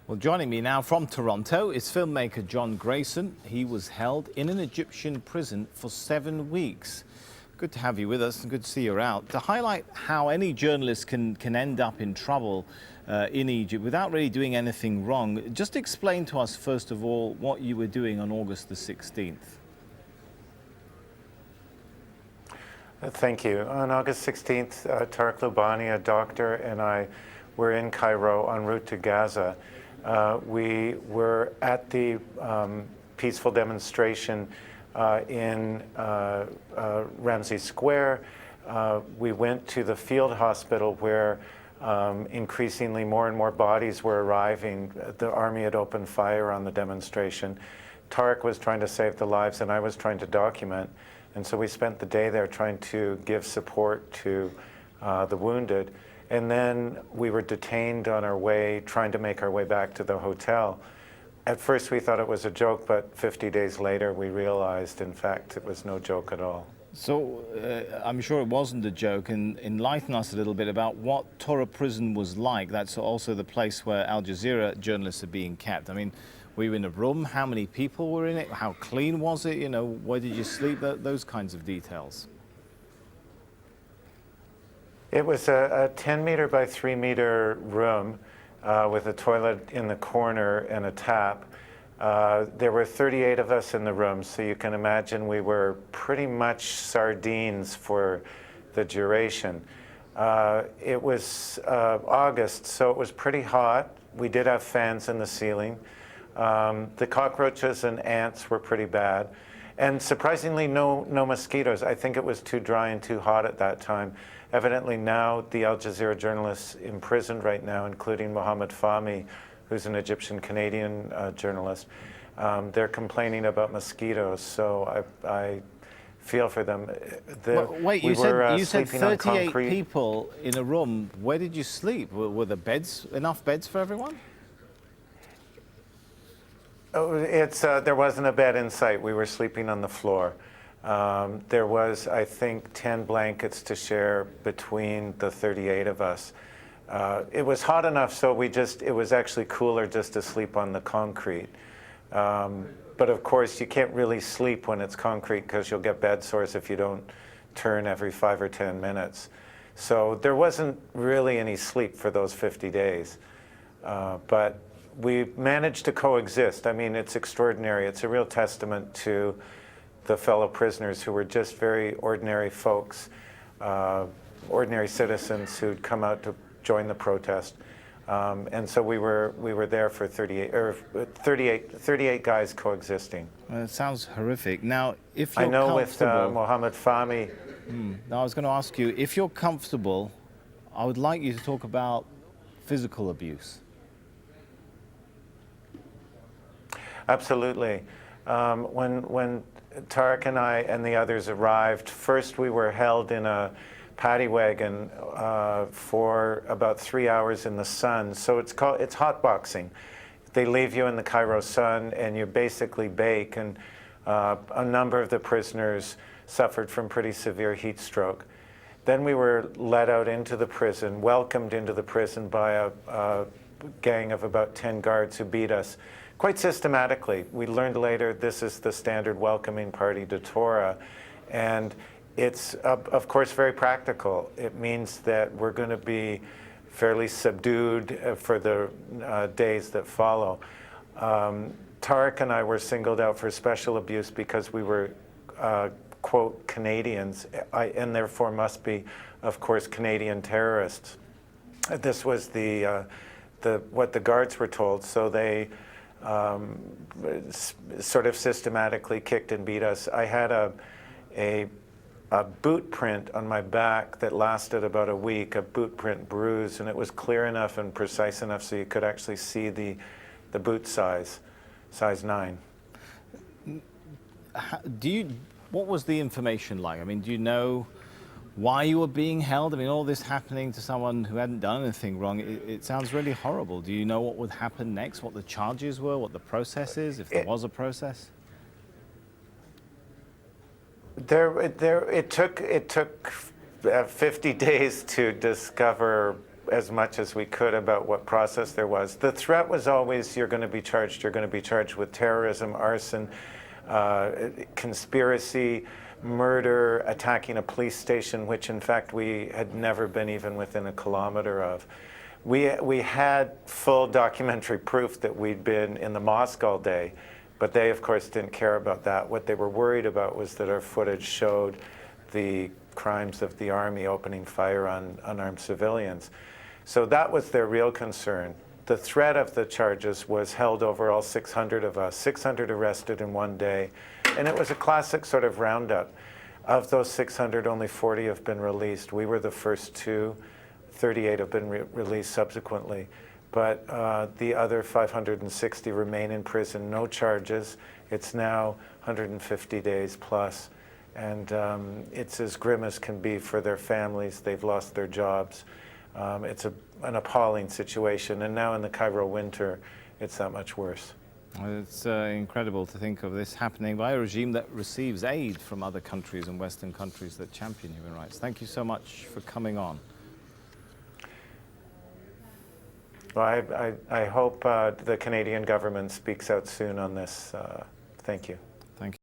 Well, joining me now from Toronto is filmmaker John Greyson. He was held in an Egyptian prison for 7 weeks. Good to have you with us and good to see you out. To highlight how any journalist can end up in trouble in Egypt without really doing anything wrong, just explain to us, first of all, what you were doing on August the 16th. Thank you. On August 16th, Tarek Loubani, a doctor, and I were in Cairo en route to Gaza. We were at the peaceful demonstration in Ramsey Square. We went to the field hospital where increasingly more and more bodies were arriving. The army had opened fire on the demonstration. Tarek was trying to save the lives and I was trying to document. And so we spent the day there trying to give support to the wounded. And then we were detained on our way, trying to make our way back to the hotel. At first we thought it was a joke, but 50 days later we realized, in fact, it was no joke at all. So I'm sure it wasn't a joke, and enlighten us a little bit about what Tora Prison was like. That's also the place where Al Jazeera journalists are being kept. I mean, were you in a room? How many people were in it? How clean was it? You know, where did you sleep? Those kinds of details. It was a 10-meter by 3-meter room with a toilet in the corner and a tap. There were 38 of us in the room, so you can imagine we were pretty much sardines for the duration. It was August, so it was pretty hot. We did have fans in the ceiling. The cockroaches and ants were pretty bad. And surprisingly, no mosquitoes. I think it was too dry and too hot at that time. Evidently now, the Al Jazeera journalists imprisoned right now, including Mohammed Fahmy, who's an Egyptian-Canadian journalist, they're complaining about mosquitoes, so I feel for them. Wait, you said 38 people in a room. Where did you sleep? Were there beds, enough beds for everyone? Oh, there wasn't a bed in sight. We were sleeping on the floor. There was, I think, 10 blankets to share between the 38 of us. It was hot enough, so it was actually cooler just to sleep on the concrete. But of course, you can't really sleep when it's concrete because you'll get bed sores if you don't turn every 5 or 10 minutes. So there wasn't really any sleep for those 50 days. But we managed to coexist. I mean, it's extraordinary. It's a real testament to the fellow prisoners who were just very ordinary folks, ordinary citizens who'd come out to join the protest. And so we were there for 38 guys coexisting. It sounds horrific. Now, if you're I know comfortable, with Mohammed Fahmy. Now I was going to ask you, if you're comfortable, I would like you to talk about physical abuse. Absolutely. When Tarek and I and the others arrived, first we were held in a paddy wagon for about 3 hours in the sun. So it's hot boxing. They leave you in the Cairo sun and you basically bake. And a number of the prisoners suffered from pretty severe heat stroke. Then we were led out into the prison, welcomed into the prison by a gang of about 10 guards who beat us quite systematically. We learned later this is the standard welcoming party to Torah. And it's, of course, very practical. It means that we're going to be fairly subdued for the days that follow. Tarek and I were singled out for special abuse because we were, quote, Canadians, and therefore must be, of course, Canadian terrorists. This was what the guards were told, so they sort of systematically kicked and beat us. I had a boot print on my back that lasted about a week, a boot print bruise, and it was clear enough and precise enough so you could actually see the boot size 9. What was the information like? I mean, do you know why you were being held? I mean, all this happening to someone who hadn't done anything wrong, it sounds really horrible. Do you know what would happen next, what the charges were, what the process is, if there was a process? It took 50 days to discover as much as we could about what process there was. The threat was always, you're going to be charged with terrorism, arson, conspiracy, murder, attacking a police station, which in fact we had never been even within a kilometer of. We had full documentary proof that we'd been in the mosque all day, but they of course didn't care about that. What they were worried about was that our footage showed the crimes of the army opening fire on unarmed civilians. So that was their real concern. The threat of the charges was held over all 600 of us, 600 arrested in one day. And it was a classic sort of roundup. Of those 600, only 40 have been released. We were the first two. 38 have been released subsequently. But the other 560 remain in prison, no charges. It's now 150 days plus. And it's as grim as can be for their families. They've lost their jobs. It's an appalling situation. And now in the Cairo winter, it's that much worse. It's incredible to think of this happening by a regime that receives aid from other countries and Western countries that champion human rights. Thank you so much for coming on. Well, I hope the Canadian government speaks out soon on this. Thank you.